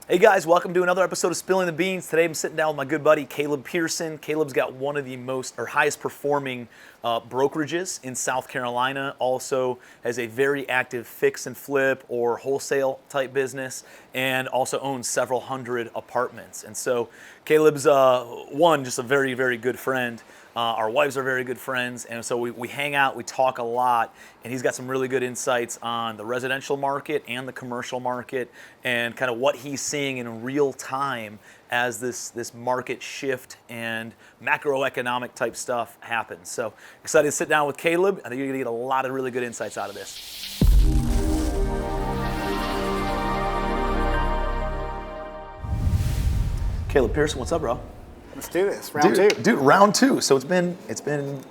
Hey guys, welcome to another episode of Spilling the Beans. Today I'm sitting down with my good buddy Caleb Pearson. Caleb's got one of the highest performing brokerages in South Carolina. Also has a very active fix and flip or wholesale type business, and also owns several hundred apartments. And so Caleb's just a very, very good friend. Our wives are very good friends, and so we hang out, we talk a lot, and he's got some really good insights on the residential market and the commercial market and kind of what he's seeing in real time as this market shift and macroeconomic type stuff happens. So excited to sit down with Caleb. I think you're going to get a lot of really good insights out of this. Caleb Pearson, what's up, bro? Let's do this. Round two. Dude, round two. So it's been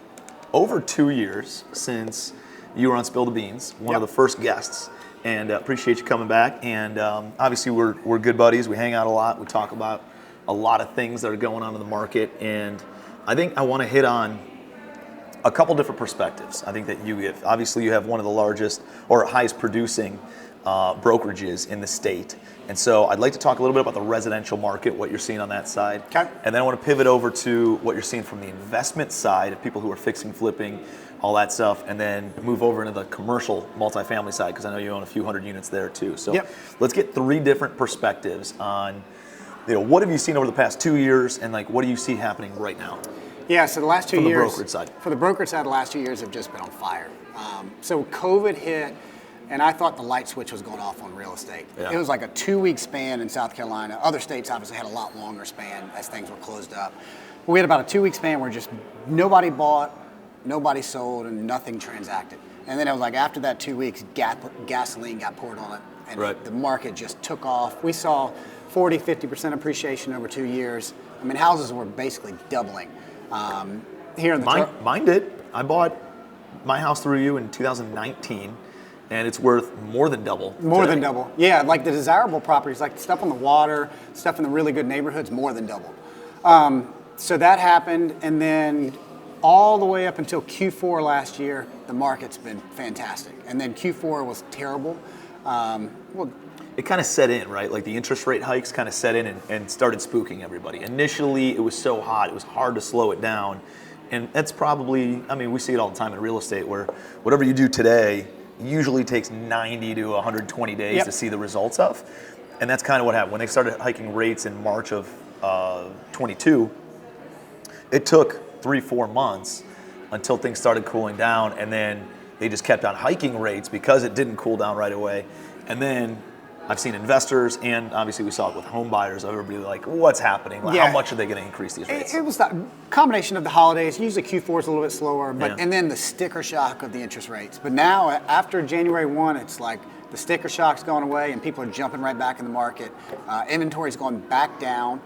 over 2 years since you were on Spill the Beans, one of the first guests, and appreciate you coming back. And obviously we're good buddies. We hang out a lot. We talk about a lot of things that are going on in the market, and I think I want to hit on a couple different perspectives. I think that you give. Obviously, you have one of the largest or highest producing brokerages in the state. And so I'd like to talk a little bit about the residential market, what you're seeing on that side. Okay. And then I want to pivot over to what you're seeing from the investment side of people who are fixing, flipping, all that stuff, and then move over into the commercial multifamily side, because I know you own a few hundred units there too. So let's get three different perspectives on, what have you seen over the past 2 years, and what do you see happening right now? Yeah, so the last 2 years. From the brokerage side. For the brokerage side, the last 2 years have just been on fire. So COVID hit, and I thought the light switch was going off on real estate. Yeah. It was like a 2-week span in South Carolina. Other states obviously had a lot longer span as things were closed up. But we had about a 2-week span where just nobody bought, nobody sold, and nothing transacted. And then it was like after that 2 weeks, gasoline got poured on it, and the market just took off. We saw 40-50% appreciation over 2 years. I mean, houses were basically doubling. Here in the Mine did. I bought my house through you in 2019. And it's worth more than double. More than double. Yeah, like the desirable properties, like stuff on the water, stuff in the really good neighborhoods, more than doubled. So that happened, and then all the way up until Q4 last year, the market's been fantastic. And then Q4 was terrible. It kind of set in, right? Like the interest rate hikes kind of set in and started spooking everybody. Initially, it was so hot, it was hard to slow it down. And that's probably, we see it all the time in real estate, where whatever you do today usually takes 90 to 120 days to see the results of. And that's kind of what happened. When they started hiking rates in March of 22, it took 3-4 months until things started cooling down, and then they just kept on hiking rates because it didn't cool down right away. And then I've seen investors, and obviously we saw it with home buyers, everybody like, what's happening? How much are they going to increase these rates? It was the combination of the holidays. Usually Q4 is a little bit slower, and then the sticker shock of the interest rates. But now, after January 1, it's like the sticker shock's gone away, and people are jumping right back in the market. Inventory's gone back down.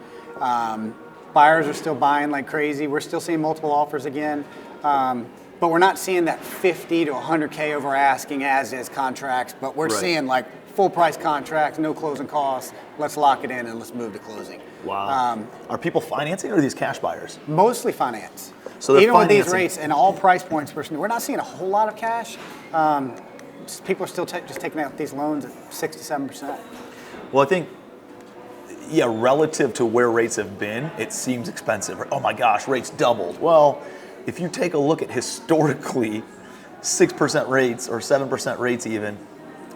Buyers are still buying like crazy. We're still seeing multiple offers again. But we're not seeing that 50 to 100K over asking as is contracts, but we're seeing like full price contracts, no closing costs. Let's lock it in and let's move to closing. Wow. Are people financing, or are these cash buyers? Mostly finance. So even with these rates and all price points, we're not seeing a whole lot of cash. People are still just taking out these loans at 6 to 7%. Well, I think, relative to where rates have been, it seems expensive. Oh my gosh, rates doubled. Well, if you take a look at historically 6% rates or 7% rates even,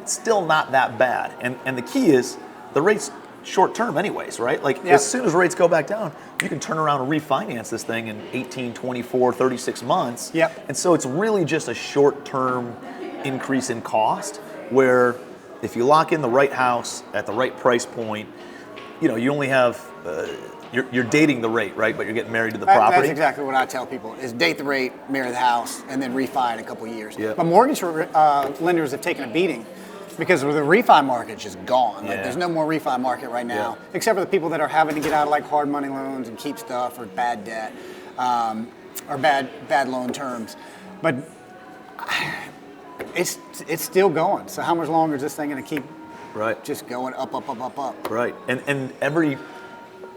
it's still not that bad. And the key is the rates short term anyways, right? As soon as rates go back down, you can turn around and refinance this thing in 18, 24, 36 months. And so it's really just a short term increase in cost, where if you lock in the right house at the right price point, you only have you're dating the rate, right? But you're getting married to the property. That's exactly what I tell people, is date the rate, marry the house, and then refi in a couple of years. Yep. But mortgage lenders have taken a beating because the refi market's just gone. There's no more refi market right now, except for the people that are having to get out of hard money loans and keep stuff, or bad debt, or bad loan terms. But it's still going. So how much longer is this thing going to keep just going up, up, up, up, up? Right. And every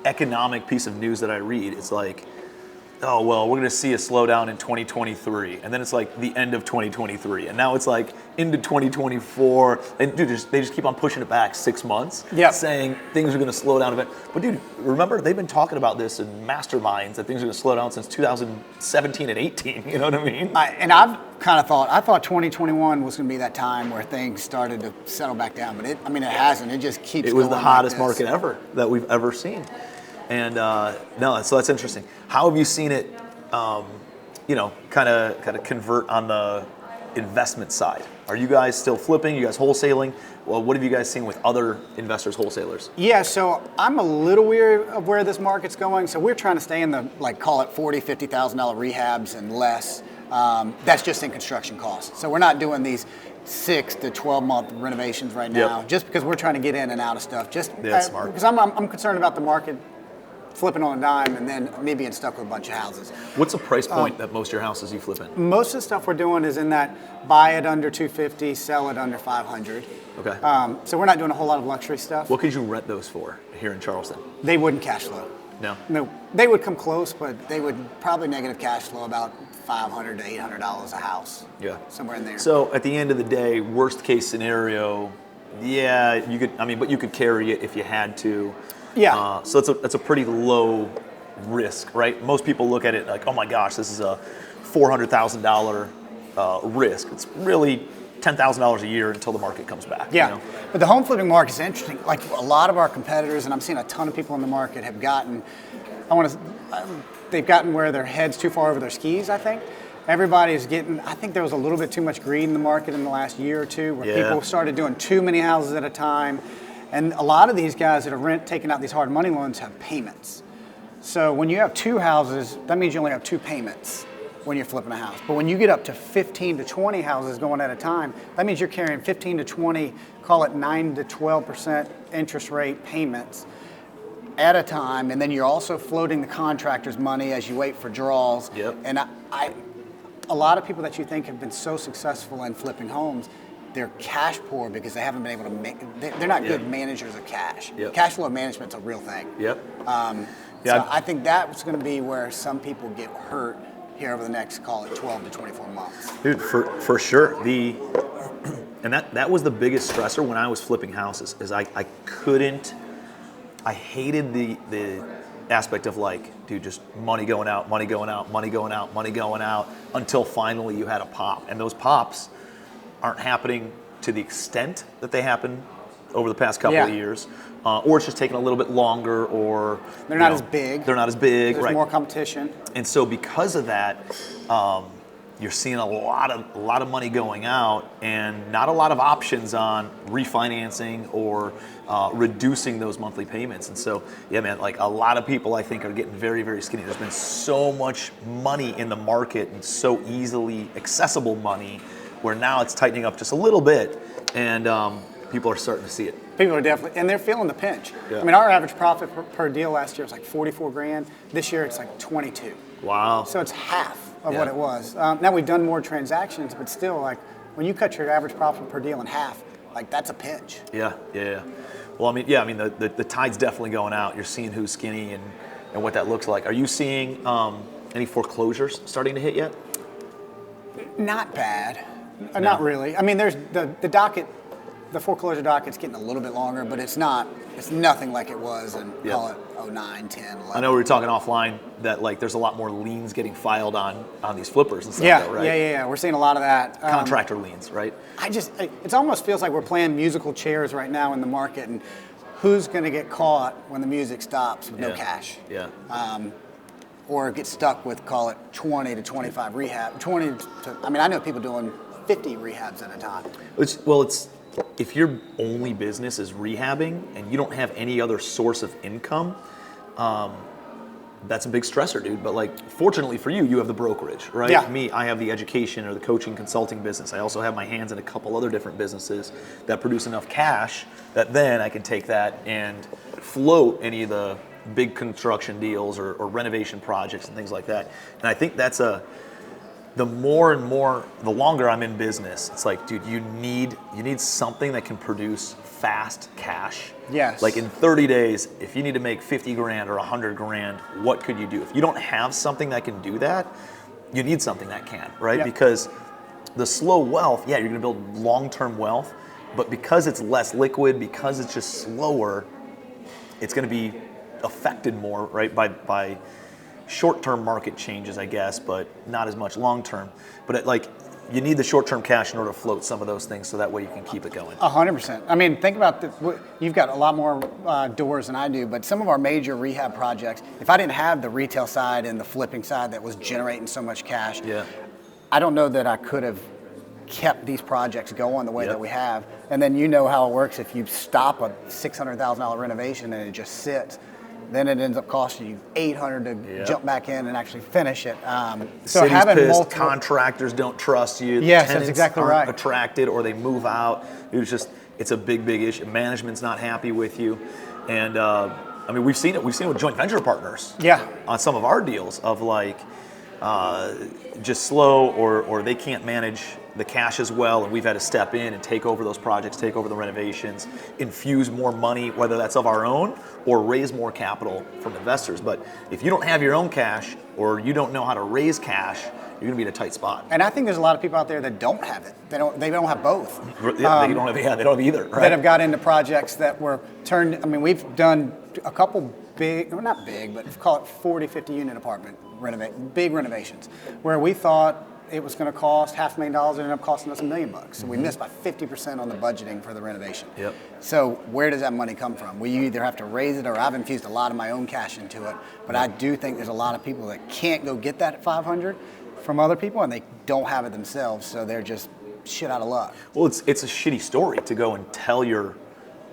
economic piece of news that I read, it's like oh, well, we're going to see a slowdown in 2023. And then it's like the end of 2023. And now it's like into 2024. And dude, they just keep on pushing it back 6 months, saying things are going to slow down a bit. But dude, remember, they've been talking about this in masterminds that things are going to slow down since 2017 and 18. You know what I mean? I've kind of thought 2021 was going to be that time where things started to settle back down. But it hasn't. It just keeps going. It was the hottest market ever that we've ever seen. And no, so that's interesting. How have you seen it, kind of convert on the investment side? Are you guys still flipping? You guys wholesaling? Well, what have you guys seen with other investors, wholesalers? Yeah, so I'm a little weary of where this market's going. So we're trying to stay in the, call it $40,000, $50,000 rehabs and less. That's just in construction costs. So we're not doing these 6 to 12 month renovations right now, just because we're trying to get in and out of stuff. That's smart. Because I'm concerned about the market flipping on a dime and then me being stuck with a bunch of houses. What's the price point that most of your houses you flip in? Most of the stuff we're doing is in that buy it under $250, sell it under $500. Okay. So we're not doing a whole lot of luxury stuff. What could you rent those for here in Charleston? They wouldn't cash flow. No, they would come close, but they would probably negative cash flow about $500 to $800 a house. Yeah, somewhere in there. So at the end of the day, worst case scenario, you could. But you could carry it if you had to. Yeah. So that's a pretty low risk, right? Most people look at it like, oh my gosh, this is a $400,000 risk. It's really $10,000 a year until the market comes back. Yeah, you know? But the home flipping market is interesting. Like a lot of our competitors, and I'm seeing a ton of people in the market have gotten, they've gotten where their head's too far over their skis, I think. Everybody's getting, I think there was a little bit too much greed in the market in the last year or two where people started doing too many houses at a time. And a lot of these guys that are taking out these hard money loans have payments. So when you have 2 houses, that means you only have 2 payments when you're flipping a house. But when you get up to 15 to 20 houses going at a time, that means you're carrying 15 to 20, call it 9 to 12% interest rate payments at a time. And then you're also floating the contractor's money as you wait for draws. Yep. And a lot of people that you think have been so successful in flipping homes, they're cash poor because they haven't been able to make. They're not good managers of cash. Yep. Cash flow management's a real thing. Yep. So I think that's going to be where some people get hurt here over the next, call it 12 to 24 months. Dude, for sure. And that was the biggest stressor when I was flipping houses. Is I hated the aspect of like, dude, just money going out, money going out, money going out, money going out, until finally you had a pop, and those pops aren't happening to the extent that they happen over the past couple of years, or it's just taking a little bit longer, or they're not as big. They're not as big. There's more competition, and so because of that, you're seeing a lot of money going out, and not a lot of options on refinancing or reducing those monthly payments. And so, yeah, man, like a lot of people I think are getting very, very skinny. There's been so much money in the market and so easily accessible money, where now it's tightening up just a little bit, and people are starting to see it. People are definitely, and they're feeling the pinch. Yeah. I mean, our average profit per deal last year was like 44 grand. This year it's like 22. Wow. So it's half of what it was. Now we've done more transactions, but still, like when you cut your average profit per deal in half, like that's a pinch. Yeah. Well, I mean, the tide's definitely going out. You're seeing who's skinny and what that looks like. Are you seeing any foreclosures starting to hit yet? Not bad. Not really. I mean, there's the docket, the foreclosure docket's getting a little bit longer, but it's nothing like it was in, call it 09, 10, 11. I know we were talking offline that like there's a lot more liens getting filed on these flippers and stuff, though, right? Yeah. We're seeing a lot of that. Contractor liens, right? It almost feels like we're playing musical chairs right now in the market, and who's going to get caught when the music stops with no cash? Yeah. Or get stuck with, call it 20 to 25 rehab. I know people doing 50 rehabs at a time. It's if your only business is rehabbing and you don't have any other source of income, that's a big stressor, dude. But like, fortunately for you, you have the brokerage, right? Yeah. Me, I have the education or the coaching consulting business. I also have my hands in a couple other different businesses that produce enough cash that then I can take that and float any of the big construction deals or renovation projects and things like that. And I think that's the more and more, the longer I'm in business, it's like, dude, you need something that can produce fast cash. Yes. Like in 30 days, if you need to make 50 grand or 100 grand, what could you do? If you don't have something that can do that, you need something that can, right? Yep. Because the slow wealth, yeah, you're gonna build long-term wealth, but because it's less liquid, because it's just slower, it's gonna be affected more, right, by short-term market changes, I guess, but not as much long-term. But you need the short-term cash in order to float some of those things, so that way you can keep it going. 100%. I mean, think about you've got a lot more doors than I do, but some of our major rehab projects, if I didn't have the retail side and the flipping side that was generating so much cash, Yeah. I don't know that I could have kept these projects going the way Yep. that we have. And then you know how it works. If you stop a $600,000 renovation and it just sits, then it ends up costing you $800 to Yep. jump back in and actually finish it. So City's having pissed, multiple contractors don't trust you. Yes, that's tenants exactly aren't right. attracted, or they move out. It's a big issue. Management's not happy with you, and I mean, we've seen it with joint venture partners. Yeah. On some of our deals of just slow, or they can't manage the cash as well, and we've had to step in and take over those projects, take over the renovations, infuse more money, whether that's of our own or raise more capital from investors. But if you don't have your own cash, or you don't know how to raise cash, you're going to be in a tight spot. And I think there's a lot of people out there that don't have it. They don't have both. Yeah, they don't have either, right? That have got into projects that were turned. I mean, we've done a couple big, well, not big, but call it 40, 50 unit apartment big renovations, where we thought it was going to cost $500,000, it ended up costing us $1 million. So we missed by 50% on the budgeting for the renovation. Yep. So where does that money come from? We either have to raise it, or I've infused a lot of my own cash into it. But I do think there's a lot of people that can't go get that at 500 from other people, and they don't have it themselves, so they're just shit out of luck. Well, it's a shitty story to go and tell your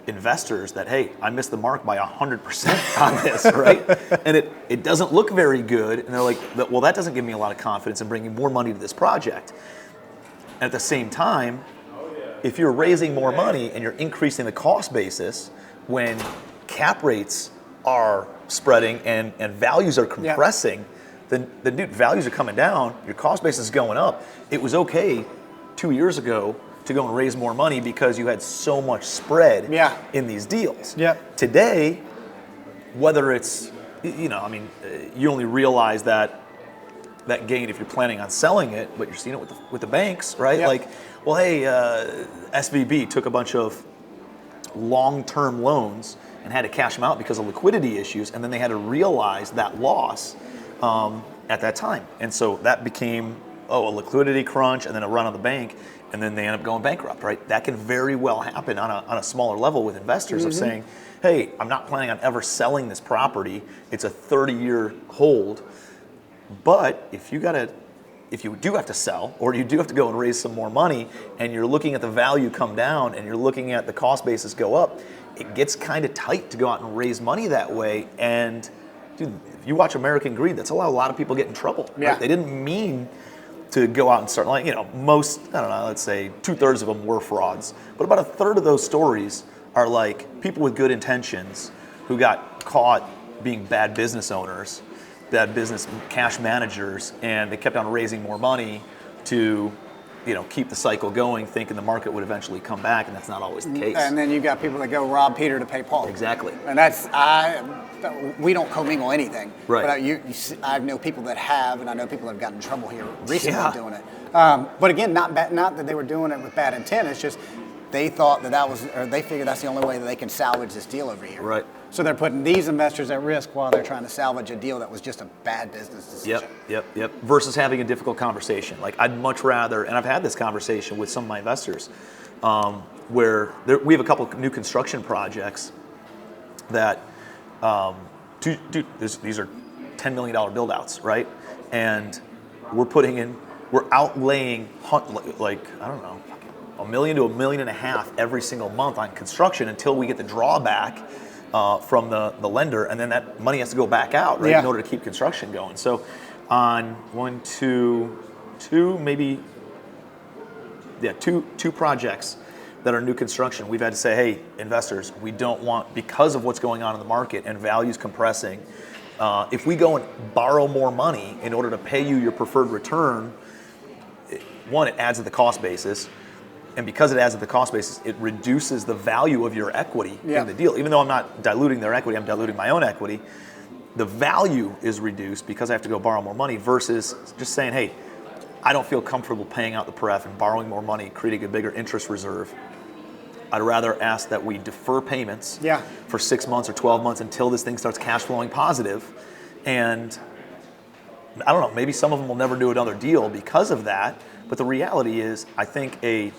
investors that, hey, I missed the mark by 100% on this, right? And it doesn't look very good. And they're like, well, that doesn't give me a lot of confidence in bringing more money to this project. And at the same time, if you're raising more money and you're increasing the cost basis when cap rates are spreading and values are compressing, then dude, values are coming down, your cost basis is going up. It was okay 2 years ago to go and raise more money because you had so much spread in these deals. Yeah. Today, whether it's, you only realize that gain if you're planning on selling it, but you're seeing it with the banks, right? Yeah. Like, well, hey, SVB took a bunch of long-term loans and had to cash them out because of liquidity issues, and then they had to realize that loss at that time. And so that became, a liquidity crunch and then a run on the bank, and then they end up going bankrupt, right? That can very well happen on a smaller level with investors of saying, hey, I'm not planning on ever selling this property. It's a 30-year hold. But if you do have to sell, or you do have to go and raise some more money, and you're looking at the value come down and you're looking at the cost basis go up, it gets kind of tight to go out and raise money that way. And dude, if you watch American Greed, that's a lot of people get in trouble. Yeah. Right? They didn't mean to go out and start, most, I don't know, let's say 2/3 of them were frauds, but about 1/3 of those stories are like people with good intentions who got caught being bad business owners, bad business cash managers, and they kept on raising more money to, keep the cycle going, thinking the market would eventually come back, and that's not always the case. And then you got people that go rob Peter to pay Paul. Exactly. And we don't commingle anything. Right. But I know people that have, and I know people that have gotten in trouble here recently Yeah. doing it. But again, not that they were doing it with bad intent. It's just they thought they figured that's the only way that they can salvage this deal over here. Right. So they're putting these investors at risk while they're trying to salvage a deal that was just a bad business decision. Yep. Versus having a difficult conversation. Like, I'd much rather, and I've had this conversation with some of my investors, where we have a couple of new construction projects that, these are $10 million build outs, right? And we're outlaying $1 million to $1.5 million every single month on construction until we get the drawback from the lender, and then that money has to go back out, right, in order to keep construction going. So on two projects that are new construction, we've had to say, hey, investors, we don't want, because of what's going on in the market and values compressing, if we go and borrow more money in order to pay you your preferred return, one, it adds to the cost basis. And because it adds to the cost basis, it reduces the value of your equity in the deal. Even though I'm not diluting their equity, I'm diluting my own equity. The value is reduced because I have to go borrow more money versus just saying, hey, I don't feel comfortable paying out the pref and borrowing more money, creating a bigger interest reserve. I'd rather ask that we defer payments for 6 months or 12 months until this thing starts cash flowing positive. And I don't know, maybe some of them will never do another deal because of that. But the reality is, I think a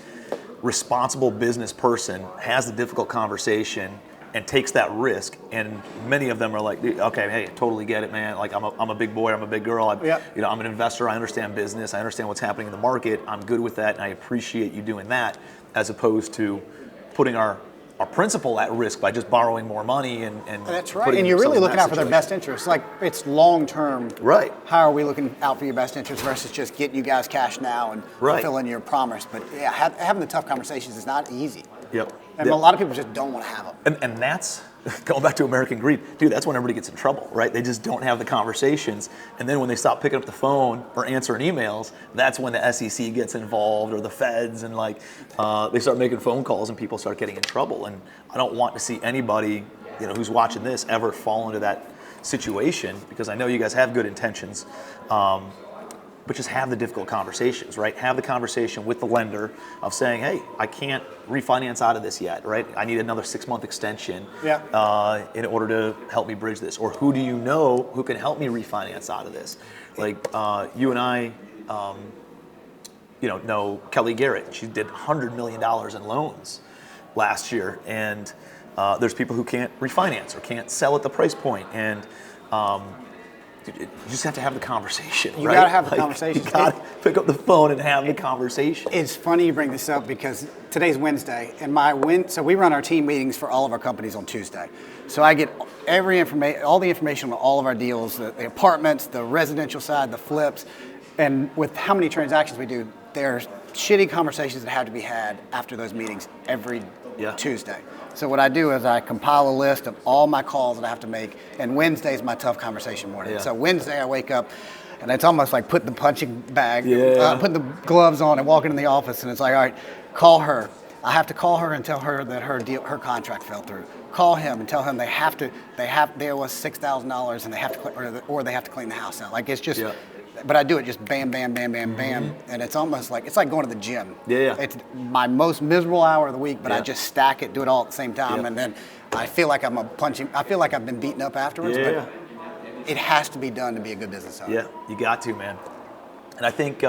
responsible business person has the difficult conversation and takes that risk, and many of them are like, okay, hey, totally get it, man. Like I'm a big boy, I'm a big girl. I'm an investor. I understand business. I understand what's happening in the market. I'm good with that, and I appreciate you doing that, as opposed to putting our principal at risk by just borrowing more money and that's right. And you're really looking out for their best interests. Like it's long term. Right. How are we looking out for your best interests versus just getting you guys cash now and fulfilling your promise? But yeah, having the tough conversations is not easy. Yep. And a lot of people just don't want to have them. And that's going back to American greed, dude. That's when everybody gets in trouble, right? They just don't have the conversations, and then when they stop picking up the phone or answering emails, that's when the SEC gets involved or the feds, and they start making phone calls, and people start getting in trouble. And I don't want to see anybody, who's watching this ever fall into that situation, because I know you guys have good intentions. But just have the difficult conversations, right? Have the conversation with the lender of saying, hey, I can't refinance out of this yet, right? I need another 6-month extension in order to help me bridge this. Or who do you know who can help me refinance out of this? Like you and I, know Kelly Garrett. She did $100 million in loans last year. And there's people who can't refinance or can't sell at the price point. And you just have to have the conversation. You got to have the conversation. You got to pick up the phone and have the conversation. It's funny you bring this up because today's Wednesday, and so we run our team meetings for all of our companies on Tuesday. So I get all the information on all of our deals, the apartments, the residential side, the flips, and with how many transactions we do, there's shitty conversations that have to be had after those meetings every Tuesday. So what I do is I compile a list of all my calls that I have to make, and Wednesday is my tough conversation morning. So Wednesday I wake up, and it's almost like putting the punching bag, putting the gloves on and walking in the office, and it's like, all right, call her. I have to call her and tell her that her contract fell through. Call him and tell him they owe us $6,000 and they have to, or they have to clean the house out. Like it's just. But I do it just bam, bam, bam, bam, bam, and it's almost like going to the gym. It's my most miserable hour of the week, but I just stack it, do it all at the same time, and then I feel like I feel like I've been beaten up afterwards. But it has to be done to be a good business owner. Yeah, you got to, man. And I think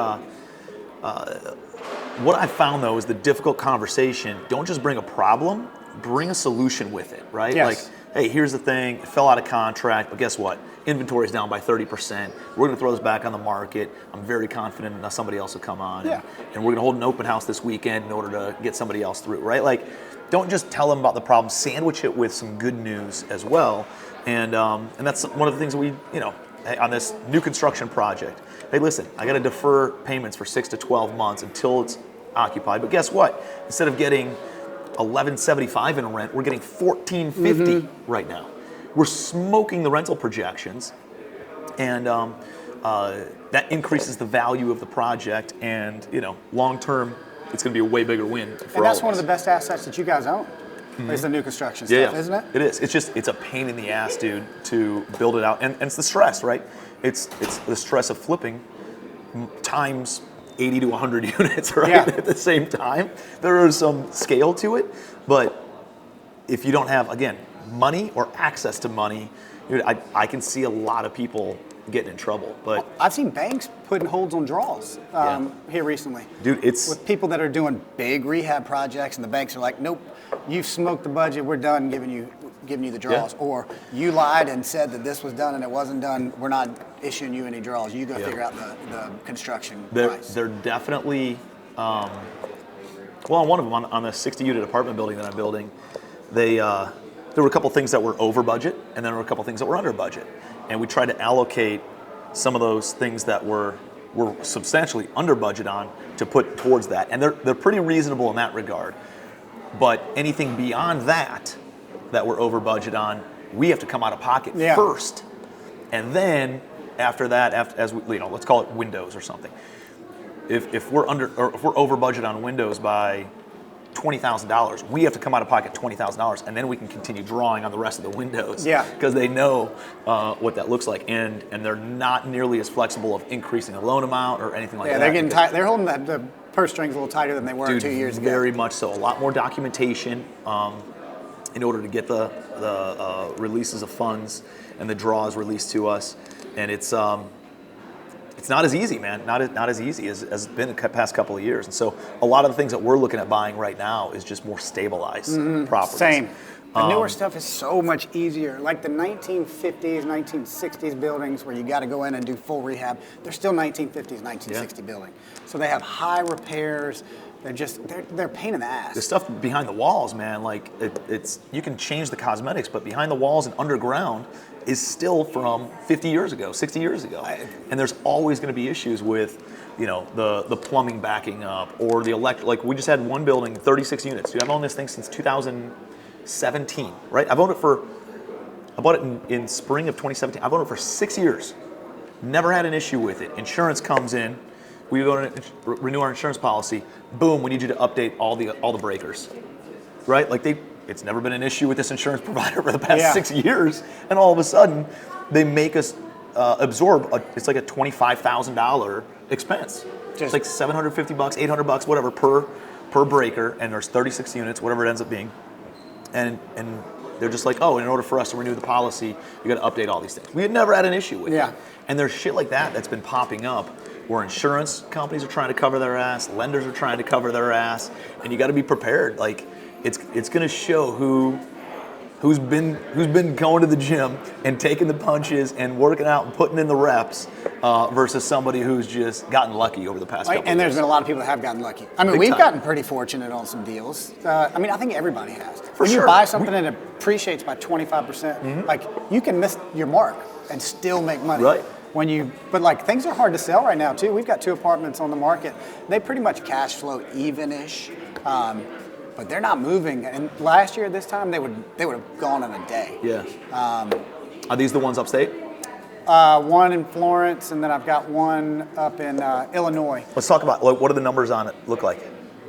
what I found though is the difficult conversation. Don't just bring a problem, bring a solution with it, right? Yes. Like, hey, here's the thing, it fell out of contract, but guess what? Inventory is down by 30%. We're going to throw this back on the market. I'm very confident that somebody else will come on. And we're going to hold an open house this weekend in order to get somebody else through, right? Like, don't just tell them about the problem, sandwich it with some good news as well. And that's one of the things that we, on this new construction project. Hey, listen, I got to defer payments for 6 to 12 months until it's occupied. But guess what? Instead of getting $11.75 in rent, we're getting $14.50 right now. We're smoking the rental projections, and that increases the value of the project. And long term, it's going to be a way bigger win for all of us. And that's one of the best assets that you guys own. Is the new construction stuff, isn't it? It is. It's a pain in the ass, dude, to build it out, and it's the stress, right? It's the stress of flipping times 80 to 100 units, right? At the same time. There is some scale to it, but if you don't have, again, money or access to money, dude, I can see a lot of people getting in trouble. But I've seen banks putting holds on draws here recently. Dude, it's with people that are doing big rehab projects, and the banks are like, nope, you've smoked the budget, we're done giving you the draws. Or you lied and said that this was done and it wasn't done, we're not issuing you any draws. You go figure out the construction price. They're definitely, on one of them, on the 60-unit apartment building that I'm building, there were a couple things that were over budget, and then there were a couple things that were under budget. And we tried to allocate some of those things that were substantially under budget on to put towards that. And they're pretty reasonable in that regard. But anything beyond that we're over budget on, we have to come out of pocket first. And then after that, as we, let's call it windows or something. if we're under or if we're over budget on windows by $20,000, we have to come out of pocket $20,000, and then we can continue drawing on the rest of the windows. Yeah. Because they know what that looks like, and they're not nearly as flexible of increasing the loan amount or anything like that. Yeah, they're getting tight. They're holding the purse strings a little tighter than they were 2 years ago. Very much so. A lot more documentation in order to get the releases of funds and the draws released to us, and it's not as easy, man. Not as easy as it's been the past couple of years. And so a lot of the things that we're looking at buying right now is just more stabilized properties. Same. The newer stuff is so much easier. Like the 1950s, 1960s buildings where you got to go in and do full rehab, they're still 1950s, 1960 building. So they have high repairs. They're a pain in the ass. The stuff behind the walls, man, like it's you can change the cosmetics, but behind the walls and underground is still from 50 years ago, 60 years ago. And there's always going to be issues with, the plumbing backing up or the electric. Like we just had one building, 36 units. Dude, I've owned this thing since 2017, right? I bought it in spring of 2017. I've owned it for 6 years. Never had an issue with it. Insurance comes in. We go to renew our insurance policy. Boom, we need you to update all the breakers, right? Like it's never been an issue with this insurance provider for the past 6 years, and all of a sudden, they make us absorb. It's like a $25,000 expense. It's like $750, $800, whatever per breaker, and there's 36 units, whatever it ends up being, and they're just like, oh, in order for us to renew the policy, you got to update all these things. We had never had an issue with it, and there's shit like that that's been popping up, where insurance companies are trying to cover their ass, lenders are trying to cover their ass, and you got to be prepared. Like it's going to show who's been going to the gym and taking the punches and working out and putting in the reps versus somebody who's just gotten lucky over the past couple of years. And there's been a lot of people that have gotten lucky. I mean, we've gotten pretty fortunate on some deals. I think everybody has. When you buy something and it appreciates by 25%, like you can miss your mark and still make money. Right. But things are hard to sell right now too. We've got 2 apartments on the market. They pretty much cash flow even-ish, but they're not moving. And last year this time they would have gone in a day. Yeah. Are these the ones upstate? One in Florence, and then I've got one up in Illinois. Let's talk about what do the numbers on it look like?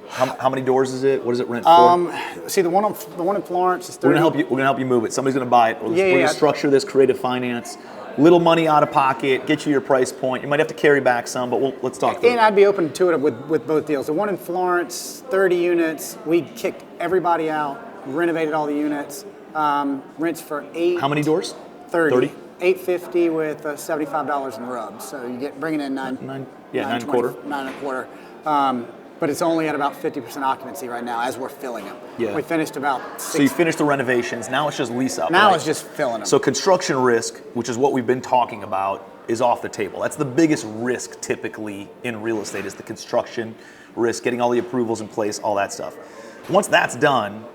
How many doors is it? What does it rent for? See, the one in Florence is 30. We're gonna help you move it. Somebody's gonna buy it. We're gonna structure this creative finance. Little money out of pocket, get you your price point. You might have to carry back some, but let's talk through it. And I'd be open to it with both deals. The one in Florence, 30 units. We kicked everybody out, renovated all the units. Rents for $8. How many doors? 30. $850 with $75 in rubs. So you get bringing in nine and a quarter. But it's only at about 50% occupancy right now as we're filling them. Yeah. We finished about 60. So you finished the renovations. Now it's just lease up. Now right? it's just filling them. So construction risk, which is what we've been talking about, is off the table. That's the biggest risk typically in real estate is the construction risk, getting all the approvals in place, all that stuff. Once that's done,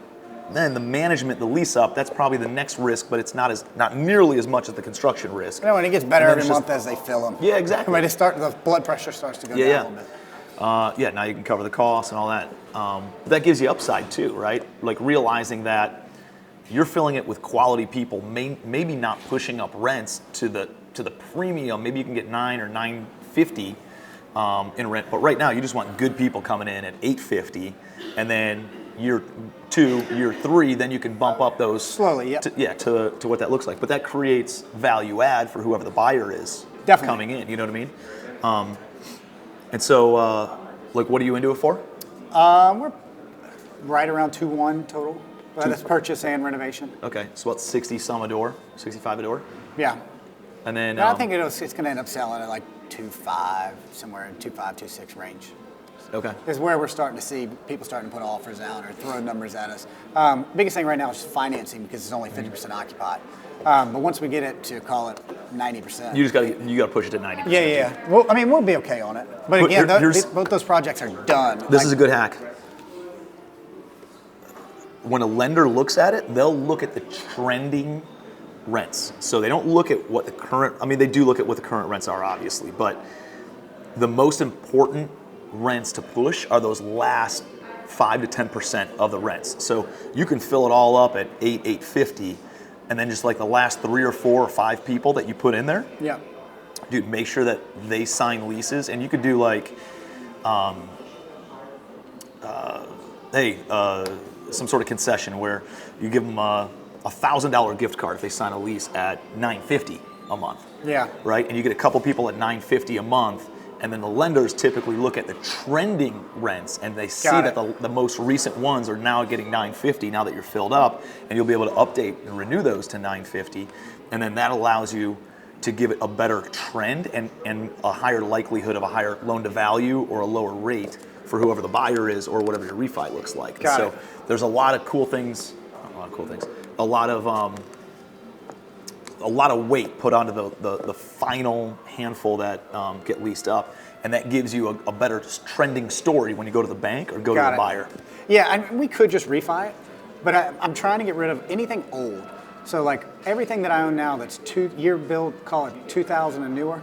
then the management, the lease up, that's probably the next risk, but it's not nearly as much as the construction risk. And it gets better every month as they fill them. Yeah, exactly. The blood pressure starts to go down a little bit. Now you can cover the costs and all that. But that gives you upside too, right? Like realizing that you're filling it with quality people, maybe not pushing up rents to the premium. Maybe you can get $9 or $950 in rent, but right now you just want good people coming in at $850, and then year 2, year 3, then you can bump up those slowly, to what that looks like. But that creates value add for whoever the buyer is coming in. You know what I mean? And so, what are you into it for? We're right around 2.1 total. That's purchase and renovation. Okay, so about 60 some a door, 65 a door. Yeah. And then I think it's going to end up selling at like 2.5, somewhere in 2.5, 2.6 range. Okay. Is where we're starting to see people starting to put offers out or throw numbers at us. Biggest thing right now is just financing because it's only 50% occupied. But once we get it to call it 90%, you got to push it to 90%. Yeah. Well, we'll be okay on it. But again, both those projects are done. This is a good hack. When a lender looks at it, they'll look at the trending rents. So they don't look at what the current. They do look at what the current rents are, obviously, but the most important rents to push are those last 5 to 10% of the rents. So you can fill it all up at $850, and then just like the last 3 or 4 or 5 people that you put in there, yeah, dude, make sure that they sign leases. And you could do like some sort of concession where you give them a $1,000 gift card if they sign a lease at $950 a month. Yeah. Right, and you get a couple people at $950 a month, and then the lenders typically look at the trending rents, and they see that the most recent ones are now getting $950 now that you're filled up, and you'll be able to update and renew those to $950, and then that allows you to give it a better trend and a higher likelihood of a higher loan to value or a lower rate for whoever the buyer is or whatever your refi looks like. So there's a lot of cool things, a lot of weight put onto the final handful that get leased up, and that gives you a better trending story when you go to the bank or go to the buyer. Yeah, I mean, we could just refi it, but I'm trying to get rid of anything old. So like everything that I own now that's 2-year build, call it 2000 and newer,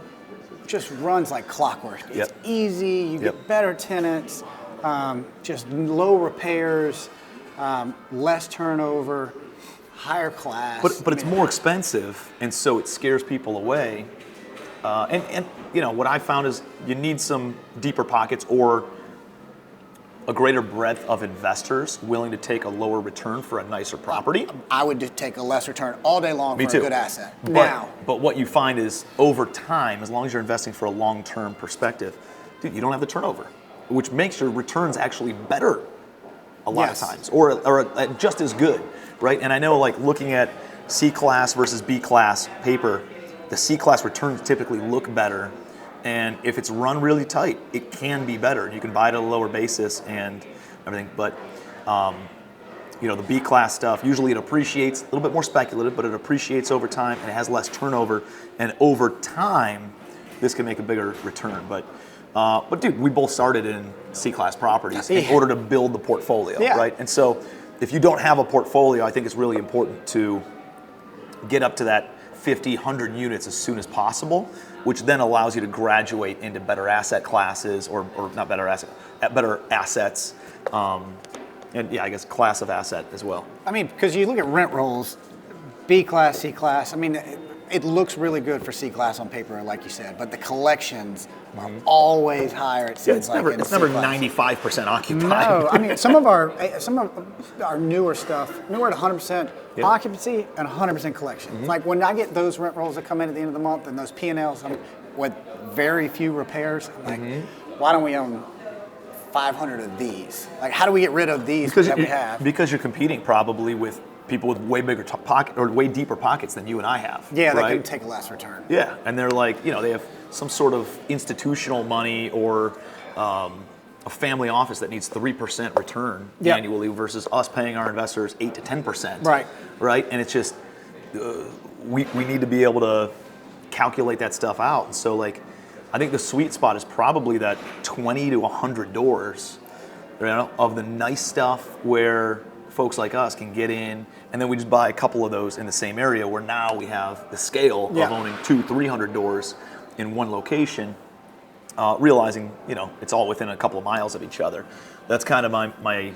just runs like clockwork. It's easy, you get better tenants, just low repairs, less turnover, higher class. But it's more expensive, and so it scares people away. And you know what I found is you need some deeper pockets or a greater breadth of investors willing to take a lower return for a nicer property. I would just take a less return all day long for a good asset. But what you find is over time, as long as you're investing for a long-term perspective, dude, you don't have the turnover, which makes your returns actually better a lot of times, or just as good, right? And I know, like, looking at C-class versus B-class paper, the C-class returns typically look better, and if it's run really tight, it can be better. You can buy it at a lower basis and everything, but you know, the B-class stuff, usually it appreciates, a little bit more speculative, but it appreciates over time and it has less turnover, and over time, this can make a bigger return. But dude, we both started in C-class properties in order to build the portfolio, right? And so if you don't have a portfolio, I think it's really important to get up to that 50, 100 units as soon as possible, which then allows you to graduate into better asset classes, or not better assets, and yeah, I guess class of asset as well. I mean, because you look at rent rolls, B-class, C-class, I mean, it looks really good for C-class on paper, like you said, but the collections are always higher, it seems like. It's never 95% occupied. No, I mean, some of our newer stuff, we're at 100% occupancy and 100% collection. Like when I get those rent rolls that come in at the end of the month and those P&Ls with very few repairs, I'm like, why don't we own 500 of these? Like, how do we get rid of these that we have? Because you're competing probably with people with way bigger pocket or way deeper pockets than you and I have. Yeah, right? They can take a less return. Yeah, and they're like, you know, they have some sort of institutional money or a family office that needs 3% return annually versus us paying our investors 8 to 10%. Right. Right, and it's just we need to be able to calculate that stuff out. And so, like, I think the sweet spot is probably that 20 to 100 doors, you know, of the nice stuff where folks like us can get in, and then we just buy a couple of those in the same area where now we have the scale of owning 200-300 doors in one location, realizing, you know, it's all within a couple of miles of each other. That's kind of my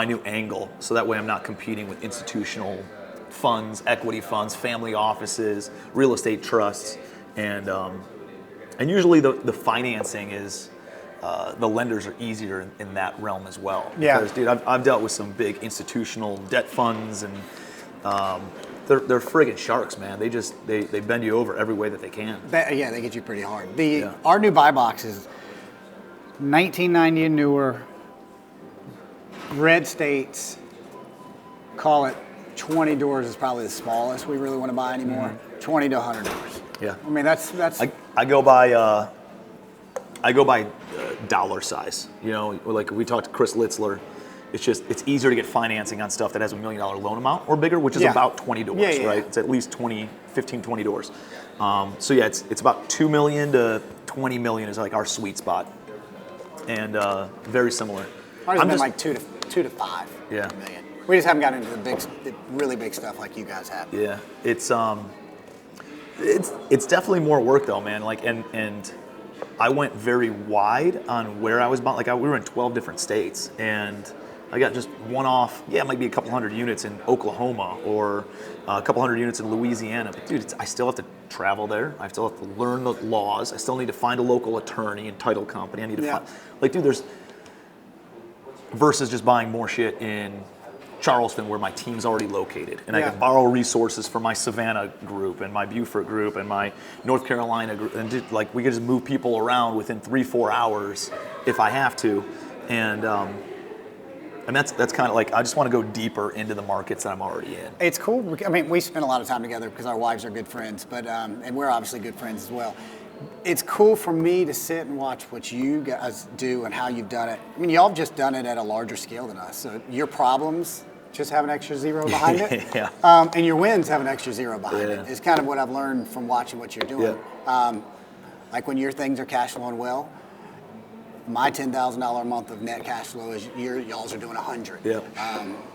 new angle, so that way I'm not competing with institutional funds, equity funds, family offices, real estate trusts, and usually the financing is the lenders are easier in that realm as well. Because, dude, I've dealt with some big institutional debt funds, and they're friggin' sharks, man. They bend you over every way that they can. They get you pretty hard. Our new buy box is 1990 and newer, red states. Call it 20 doors is probably the smallest we really want to buy anymore. 20 to 100 doors. Yeah. I mean, that's. I go by dollar size. You know, like we talked to Chris Litzler, it's easier to get financing on stuff that has $1 million loan amount or bigger, which is about 20 doors, right? It's at least 15, 20 doors. So yeah, it's about 2 million to 20 million is like our sweet spot, and very similar. Ours has been like 2 to 5 million. We just haven't gotten into the really big stuff like you guys have. Yeah, it's definitely more work though, man. Like, and I went very wide on where I was buying. Like, we were in 12 different states, and I got just one-off, it might be a couple hundred units in Oklahoma or a couple hundred units in Louisiana. But dude, I still have to travel there. I still have to learn the laws. I still need to find a local attorney and title company. I need to find, like, dude, there's, versus just buying more shit in Charleston where my team's already located. And I can borrow resources from my Savannah group and my Beaufort group and my North Carolina group. And just, like, we could just move people around within 3-4 hours if I have to. And that's kind of like, I just want to go deeper into the markets that I'm already in. It's cool. I mean, we spend a lot of time together because our wives are good friends, but and we're obviously good friends as well. It's cool for me to sit and watch what you guys do and how you've done it. I mean, y'all have just done it at a larger scale than us. So your problems just have an extra zero behind it. And your wins have an extra zero behind it. It's kind of what I've learned from watching what you're doing. Like when your things are cash flowing well, my $10,000 a month of net cash flow is y'all's are doing 100.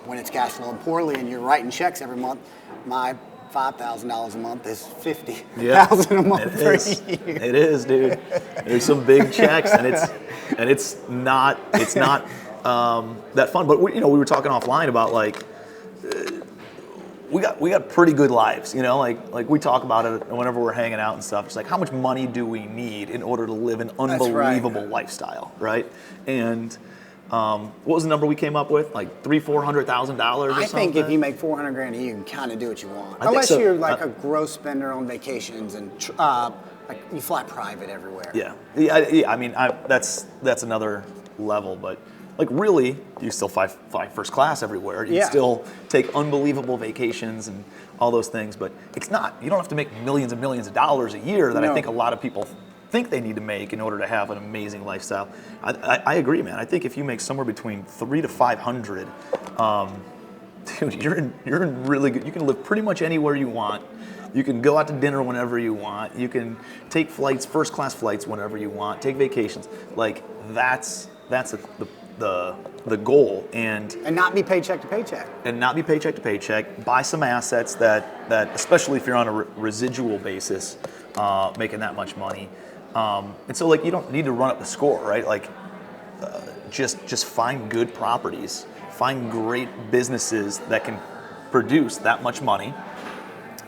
When it's cash flowing poorly and you're writing checks every month, my $5,000 a month is $50,000 a month for a year. It is, dude. There's some big checks, and it's not that fun. But we were talking offline about, like, we got pretty good lives, like we talk about it whenever we're hanging out and stuff. It's like, how much money do we need in order to live an unbelievable lifestyle, right? And what was the number we came up with? Like $300,000-$400,000 or something? I think if you make $400,000 a year, you can kind of do what you want. Unless you're like a gross spender on vacations and like you fly private everywhere. I mean, that's another level, but like, really, you still fly first class everywhere. You still take unbelievable vacations and all those things, but it's not. You don't have to make millions and millions of dollars a year that I think a lot of people think they need to make in order to have an amazing lifestyle. I agree, man. I think if you make somewhere between $300 to $500, dude, you're in really good. You can live pretty much anywhere you want. You can go out to dinner whenever you want. You can take flights, first class flights whenever you want. Take vacations. Like, that's the goal, and not be paycheck to paycheck. And not be paycheck to paycheck. Buy some assets that especially if you're on a residual basis, making that much money. And so, like, you don't need to run up the score, right? Like, just find good properties, find great businesses that can produce that much money,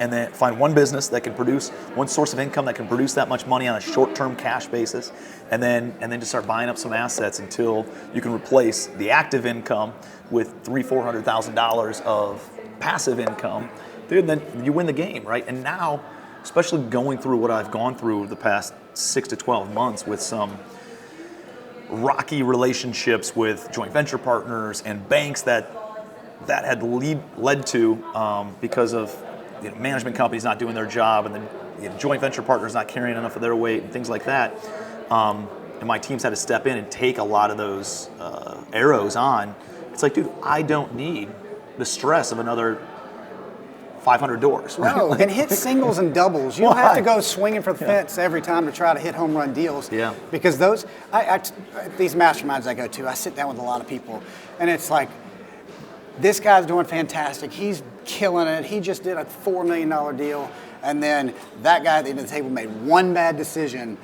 and then find one business that can produce one source of income that can produce that much money on a short-term cash basis, and then just start buying up some assets until you can replace the active income with $300,000-$400,000 of passive income. Dude, then you win the game, right? And now, especially going through what I've gone through the past 6 to 12 months with some rocky relationships with joint venture partners and banks that had led to because of management companies not doing their job, and then joint venture partners not carrying enough of their weight and things like that. And my team's had to step in and take a lot of those arrows on. It's like, dude, I don't need the stress of another 500 doors. Right? No, and hit singles and doubles. You don't have to go swinging for the fence every time to try to hit home run deals. Because those, these masterminds I go to, I sit down with a lot of people, and it's like, this guy's doing fantastic. He's killing it. He just did a $4 million deal. And then that guy at the end of the table made one bad decision,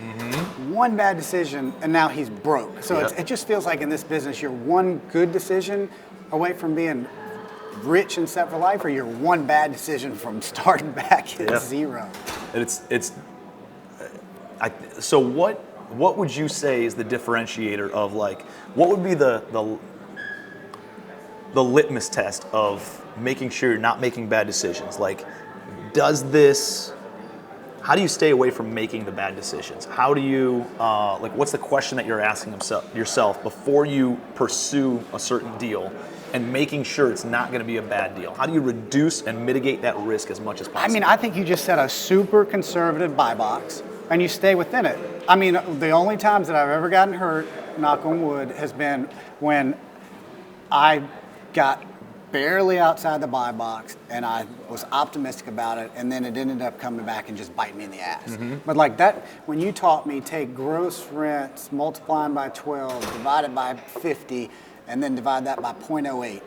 and now he's broke. So it just feels like in this business, you're one good decision away from being rich and set for life, or you're one bad decision from starting back at zero. And so what would you say is the differentiator of, like, what would be the litmus test of making sure you're not making bad decisions? Like, how do you stay away from making the bad decisions? How do you, what's the question that you're asking yourself before you pursue a certain deal and making sure it's not going to be a bad deal? How do you reduce and mitigate that risk as much as possible? I mean, I think you just set a super conservative buy box and you stay within it. I mean, the only times that I've ever gotten hurt, knock on wood, has been when I got barely outside the buy box and I was optimistic about it, and then it ended up coming back and just biting me in the ass. But like that, when you taught me take gross rents, multiply them by 12, divide it by 50, and then divide that by 0.08,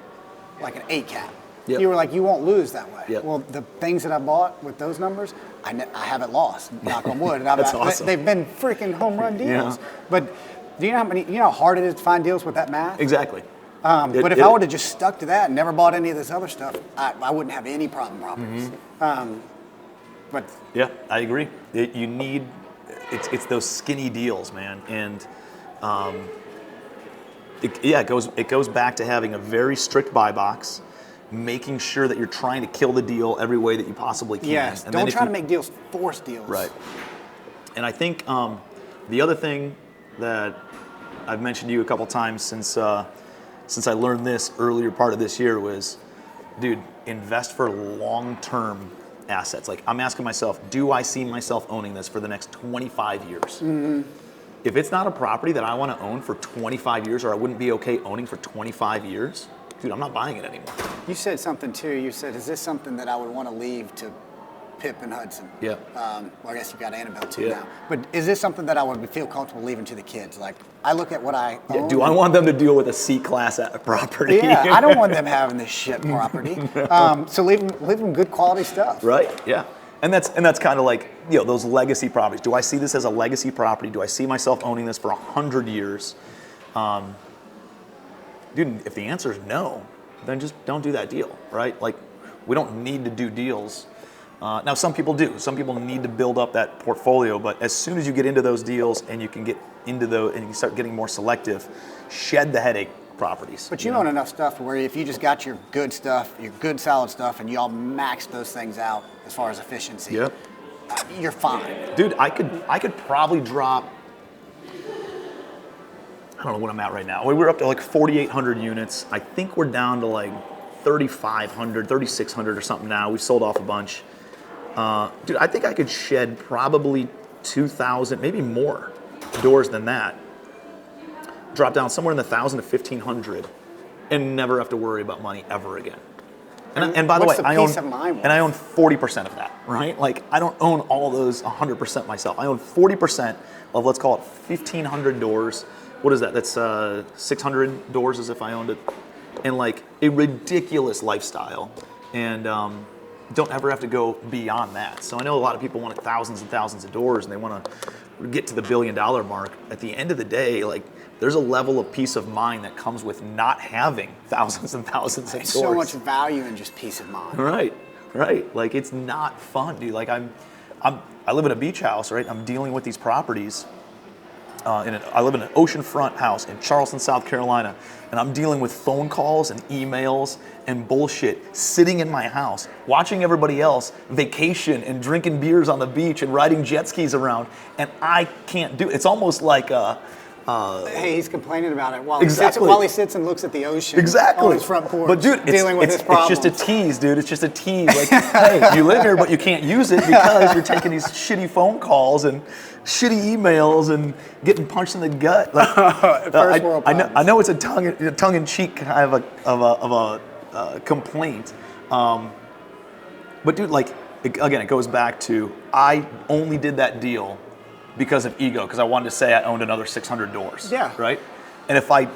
like an 8 cap. You were like, you won't lose that way. Well, the things that I bought with those numbers, I haven't lost, knock on wood. And That's awesome. They've been freaking home run deals. But do you know how hard it is to find deals with that math? Exactly. But if I would have just stuck to that and never bought any of this other stuff, I wouldn't have any problem properties. But yeah, I agree. It's those skinny deals, man, and it goes back to having a very strict buy box, making sure that you're trying to kill the deal every way that you possibly can. yes, And don't try to make deals forced deals. Right. And I think the other thing that I've mentioned to you a couple times since I learned this earlier part of this year was, dude, invest for long-term assets. Like, I'm asking myself, do I see myself owning this for the next 25 years? Mm-hmm. If it's not a property that I want to own for 25 years, or I wouldn't be okay owning for 25 years, dude, I'm not buying it anymore. You said something too. You said, is this something that I would want to leave to Pip and Hudson? Yeah. Well, I guess you've got Annabelle too Yeah. now. But is this something that I would feel comfortable leaving to the kids? Like, I look at what I own. Do I want them to deal with a C-class property? Yeah, I don't want them having this shit property. So leave them good quality stuff. Right. Yeah. And that's kind of like, those legacy properties. Do I see this as a legacy property? Do I see myself owning this for 100 years? Dude, if the answer is no, then just don't do that deal, right? Like, we don't need to do deals. Now, some people do. Some people need to build up that portfolio, but as soon as you get into those deals and you can get into those and you start getting more selective, shed the headache properties. But you own enough stuff where if you just got your good stuff, your good solid stuff, and you all max those things out as far as efficiency, Yep. You're fine. Dude, I could probably drop, I don't know what I'm at right now. We're up to like 4,800 units. I think we're down to like 3,500, 3,600 or something now. We sold off a bunch. Dude, I think I could shed probably 2,000, maybe more doors than that. Drop down somewhere in the 1,000 to 1,500 and never have to worry about money ever again. And by the way, I own 40% of that, right? Like, I don't own all those 100% myself. I own 40% of, let's call it 1,500 doors. What is that? That's 600 doors as if I owned it. And like a ridiculous lifestyle. And don't ever have to go beyond that. So I know a lot of people want thousands and thousands of doors and they want to get to the $1 billion mark. At the end of the day, like, there's a level of peace of mind that comes with not having thousands and thousands of doors. So much value in just peace of mind. Right. Like, it's not fun, dude. Like, I live in a beach house, right? I'm dealing with these properties. I live in an oceanfront house in Charleston, South Carolina, and I'm dealing with phone calls and emails and bullshit sitting in my house, watching everybody else vacation and drinking beers on the beach and riding jet skis around, and I can't do it. It's almost like hey, he's complaining about it while exactly. he sits and looks at the ocean exactly. on his front porch. But dude, dealing with his problems. It's just a tease, dude. It's just a tease. Like, hey, you live here, but you can't use it because you're taking these shitty phone calls and shitty emails and getting punched in the gut. Like, First world problems. I know it's a tongue-in-cheek kind of a complaint, but dude, like, again, it goes back to I only did that deal because of ego, because I wanted to say I owned another 600 doors. Yeah. Right? And if I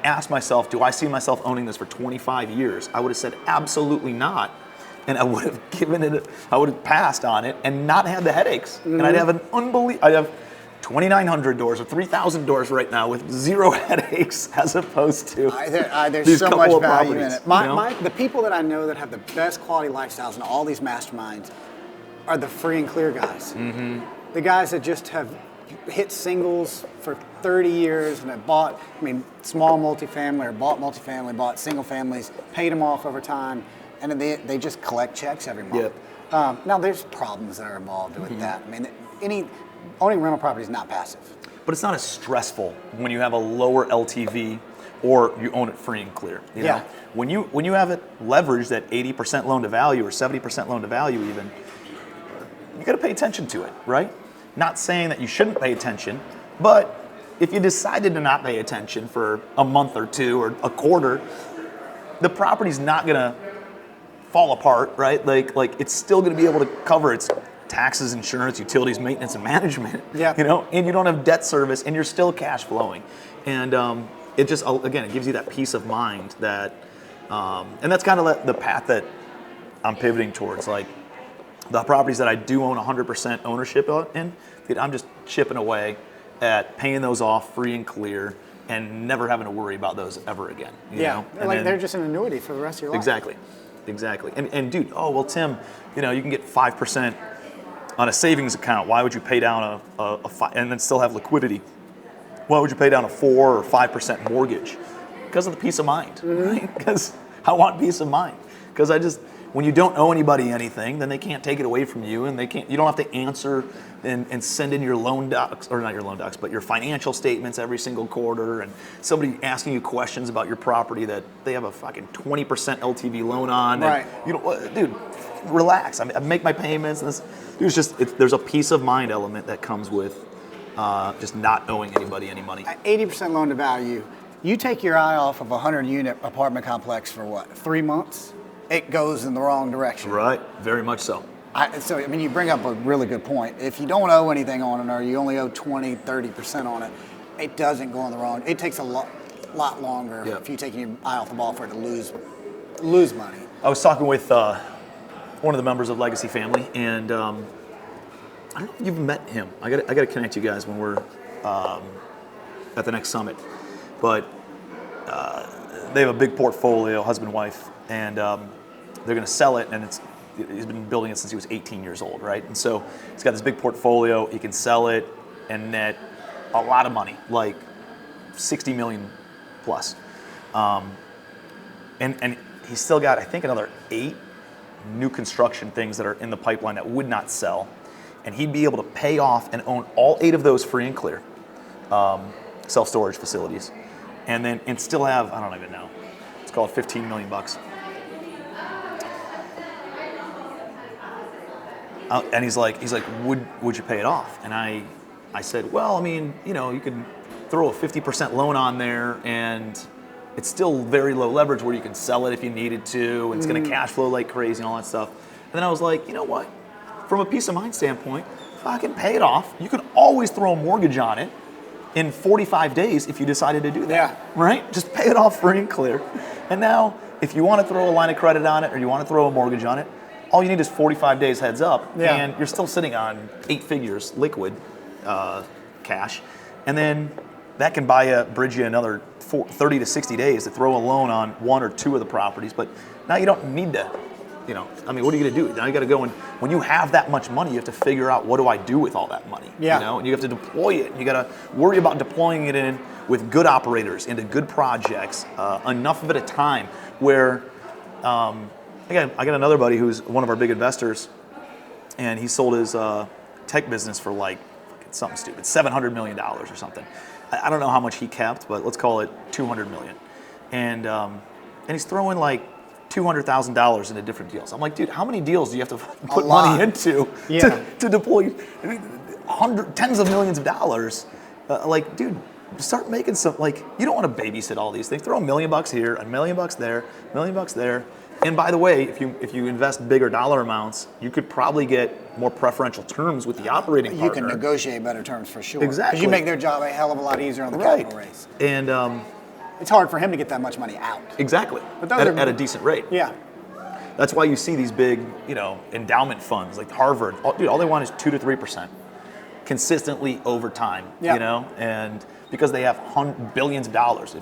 asked myself, do I see myself owning this for 25 years? I would have said absolutely not. And I would have passed on it and not had the headaches. Mm-hmm. And I'd have I'd have 2,900 doors or 3,000 doors right now with zero headaches, as opposed to there's so much value in it. The people that I know that have the best quality lifestyles in all these masterminds are the free and clear guys. Mm-hmm. The guys that just have hit singles for 30 years and have bought, small multifamily or bought single families, paid them off over time, and then they just collect checks every month. Yep. Now, there's problems that are involved with that. Owning rental property is not passive. But it's not as stressful when you have a lower LTV or you own it free and clear. You know? When you have it leveraged at 80% loan to value or 70% loan to value even, you got to pay attention to it, right? Not saying that you shouldn't pay attention, but if you decided to not pay attention for a month or two or a quarter, the property's not going to fall apart, right? Like it's still going to be able to cover its taxes, insurance, utilities, maintenance, and management. Yeah. And you don't have debt service, and you're still cash flowing, and it just, again, it gives you that peace of mind that, and that's kind of the path that I'm pivoting towards. Like, the properties that I do own 100% ownership in, I'm just chipping away at paying those off free and clear, and never having to worry about those ever again. You Yeah, know? And like then- they're just an annuity for the rest of your life. Exactly. And dude, oh well, Tim, you know, you can get 5% on a savings account. Why would you pay down and then still have liquidity? Why would you pay down a 4 or 5% mortgage? Because of the peace of mind, right? Because I want peace of mind. Because when you don't owe anybody anything, then they can't take it away from you, and you don't have to answer and send in your loan docs, or not your loan docs, but your financial statements every single quarter, and somebody asking you questions about your property that they have a fucking 20% LTV loan on. Right. And, you know, dude, relax. I make my payments. And there's a peace of mind element that comes with just not owing anybody any money. 80% loan to value. You take your eye off of a 100-unit apartment complex for what, 3 months? It goes in the wrong direction. Right, very much so. I mean, you bring up a really good point. If you don't owe anything on it, or you only owe 20, 30% on it, it doesn't go in the wrong. It takes a lot longer if you're taking your eye off the ball for it to lose money. I was talking with one of the members of Legacy Family, and I don't know if you've met him. I got to connect you guys when we're at the next summit. But they have a big portfolio, husband, wife, and they're going to sell it, and he's been building it since he was 18 years old, right? And so he's got this big portfolio. He can sell it and net a lot of money, like 60 million plus. And he's still got, I think, another 8 new construction things that are in the pipeline that would not sell. And he'd be able to pay off and own all 8 of those free and clear self-storage facilities. And still have, I don't even know, it's called 15 million bucks. And he's like, would you pay it off? And I said, well, I mean, you know, you could throw a 50% loan on there, and it's still very low leverage where you can sell it if you needed to, and it's going to cash flow like crazy and all that stuff. And then I was like, you know what? From a peace of mind standpoint, fucking pay it off. You can always throw a mortgage on it in 45 days if you decided to do that. Yeah. Right? Just pay it off free and clear. And now, if you want to throw a line of credit on it, or you want to throw a mortgage on it, all you need is 45 days heads up, and you're still sitting on 8 figures liquid cash. And then that can bridge you another 30 to 60 days to throw a loan on 1 or 2 of the properties. But now you don't need to, you know, I mean, what are you going to do? Now you got to go, and when you have that much money, you have to figure out, what do I do with all that money? Yeah. You know, and you have to deploy it. And you got to worry about deploying it in with good operators into good projects, enough of it at a time where, I got another buddy who's one of our big investors, and he sold his tech business for like something stupid, $700 million or something. I don't know how much he kept, but let's call it $200 million. And he's throwing like $200,000 into different deals. I'm like, dude, how many deals do you have to put money into to deploy? I mean, tens of millions of dollars. Like, dude, start making some, like, you don't want to babysit all these things. Throw $1 million here, $1 million there, $1 million there. And by the way, if you invest bigger dollar amounts, you could probably get more preferential terms with the operating partner. You can negotiate better terms for sure. Exactly. Because you make their job a hell of a lot easier on the capital raise. And it's hard for him to get that much money out. Exactly. But at a decent rate. Yeah. That's why you see these big, you know, endowment funds like Harvard. All they want is 2 to 3% consistently over time. You know, and because they have billions of dollars,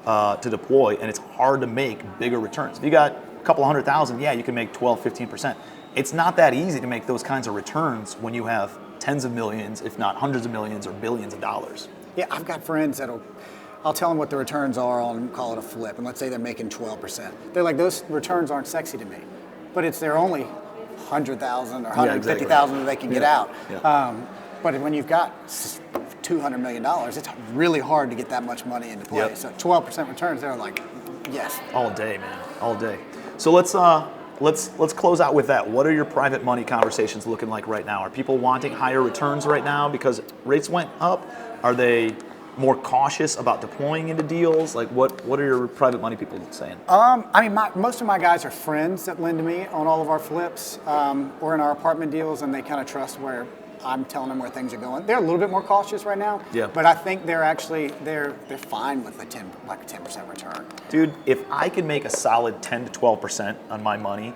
to deploy, and it's hard to make bigger returns. If you got a couple $100,000, you can make 12, 15%. It's not that easy to make those kinds of returns when you have tens of millions, if not hundreds of millions or billions of dollars. Yeah, I've got friends I'll tell them what the returns are on, call it a flip, and let's say they're making 12%. They're like, those returns aren't sexy to me, but they're only 100,000 or 150,000 that they can get out. Yeah. But when you've got $200 million, it's really hard to get that much money into play. Yep. So 12% returns, they're like, yes. All day, man, all day. So let's close out with that. What are your private money conversations looking like right now? Are people wanting higher returns right now because rates went up? Are they more cautious about deploying into deals? Like, what are your private money people saying? I mean, most of my guys are friends that lend to me on all of our flips or in our apartment deals, and they kind of trust where I'm telling them where things are going. They're a little bit more cautious right now, but I think they're fine with a 10% return. Dude, if I could make a solid 10 to 12% on my money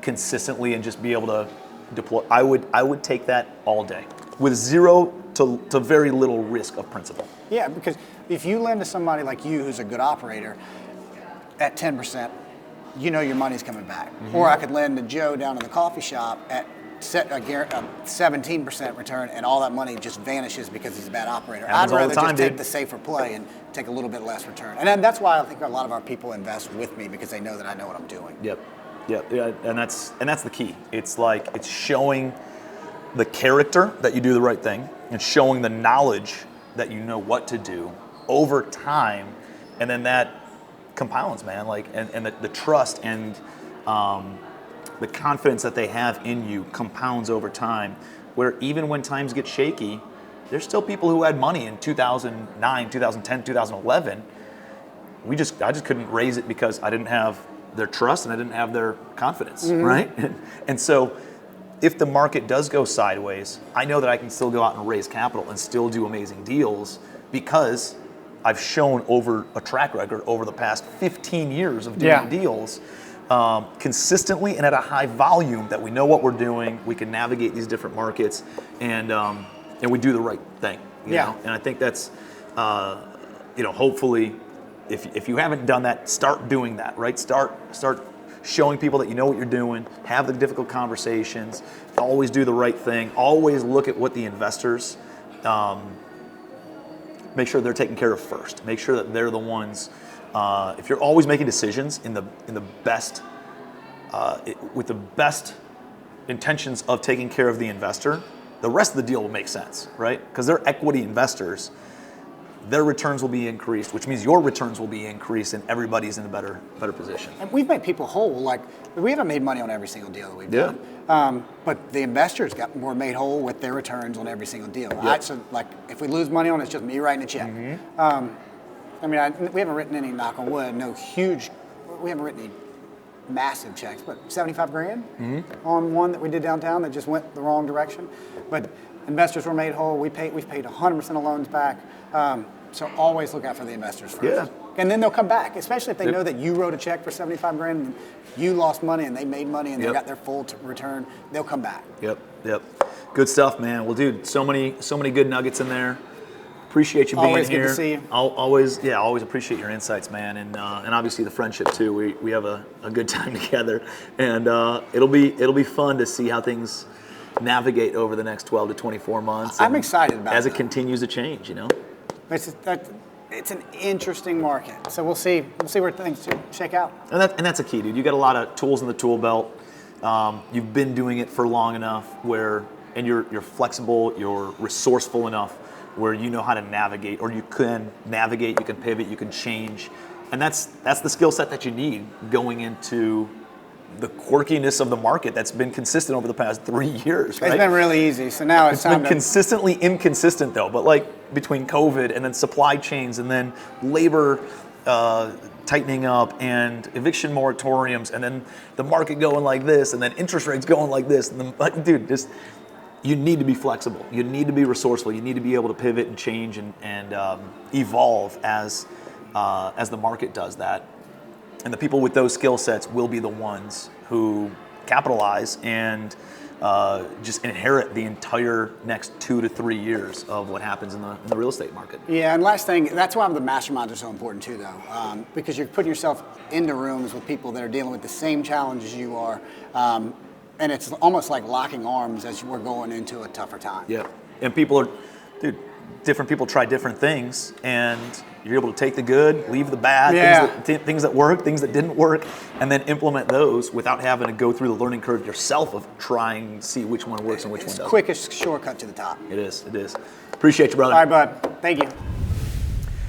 consistently and just be able to deploy, I would take that all day with zero to very little risk of principal. Yeah, because if you lend to somebody like you who's a good operator at 10%, you know your money's coming back. Or I could lend to Joe down in the coffee shop at a 17% return, and all that money just vanishes because he's a bad operator. Happens I'd all rather the time, just take dude. the safer play and take a little bit less return. And then that's why I think a lot of our people invest with me, because they know that I know what I'm doing. Yep. Yeah, and that's the key. It's like it's showing the character that you do the right thing, and showing the knowledge that you know what to do over time, and then that compounds, man. Like, and the trust and the confidence that they have in you compounds over time, where even when times get shaky, there's still people who had money in 2009, 2010, 2011. I just couldn't raise it because I didn't have their trust and I didn't have their confidence, right? And so if the market does go sideways, I know that I can still go out and raise capital and still do amazing deals, because I've shown over a track record over the past 15 years of doing deals consistently and at a high volume, that we know what we're doing, we can navigate these different markets, and we do the right thing. You know? And I think that's, hopefully, if you haven't done that, start doing that, right? Start showing people that you know what you're doing, have the difficult conversations, always do the right thing, always look at what the investors, make sure they're taken care of first. Make sure that they're the ones. If you're always making decisions in the best, with the best intentions of taking care of the investor, the rest of the deal will make sense, right? Because they're equity investors. Their returns will be increased, which means your returns will be increased, and everybody's in a better position. And we've made people whole. Like, we haven't made money on every single deal that we've done. But the investors were made whole with their returns on every single deal. So, like, if we lose money on it, it's just me writing a check. We haven't written any, knock on wood, we haven't written any massive checks, but 75 grand on one that we did downtown that just went the wrong direction. But investors were made whole. We've paid 100% of loans back. So always look out for the investors first. Yeah. And then they'll come back, especially if they know that you wrote a check for 75 grand and you lost money and they made money and they got their full return. They'll come back. Yep. Good stuff, man. Well, dude, so many good nuggets in there. Appreciate you being Always here. good to see you. Always appreciate your insights, man, and obviously the friendship too. We have a good time together, and it'll be fun to see how things navigate over the next 12 to 24 months. I'm excited about it. As it continues to change, It's an interesting market, so we'll see where things shake out. And that's a key, dude. You got a lot of tools in the tool belt. You've been doing it for long enough and you're flexible, you're resourceful enough where you know how to navigate, or you can navigate, you can pivot, you can change, and that's the skill set that you need going into the quirkiness of the market that's been consistent over the past 3 years. Right? It's been really easy, so now it's time been consistently inconsistent though, but like between COVID and then supply chains and then labor tightening up and eviction moratoriums and then the market going like this and then interest rates going like this, and then, you need to be flexible. You need to be resourceful. You need to be able to pivot and change and evolve as the market does that. And the people with those skill sets will be the ones who capitalize and just inherit the entire next 2 to 3 years of what happens in the real estate market. Yeah, and last thing, that's why the masterminds are so important too, though, because you're putting yourself into rooms with people that are dealing with the same challenges you are. And it's almost like locking arms as we're going into a tougher time. Yeah, and different people try different things, and you're able to take the good, leave the bad, things that work, things that didn't work, and then implement those without having to go through the learning curve yourself of trying to see which one works and which one doesn't. It's quickest shortcut to the top. It is. Appreciate you, brother. All right, bud. Thank you.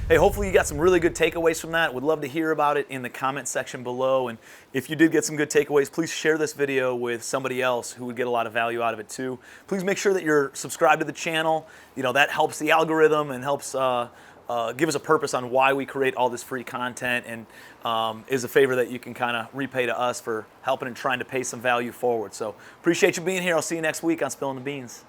Hey, hopefully you got some really good takeaways from that. Would love to hear about it in the comment section below. And if you did get some good takeaways, please share this video with somebody else who would get a lot of value out of it too. Please make sure that you're subscribed to the channel. That helps the algorithm and helps give us a purpose on why we create all this free content, and is a favor that you can kind of repay to us for helping and trying to pay some value forward. So appreciate you being here. I'll see you next week on Spilling the Beans.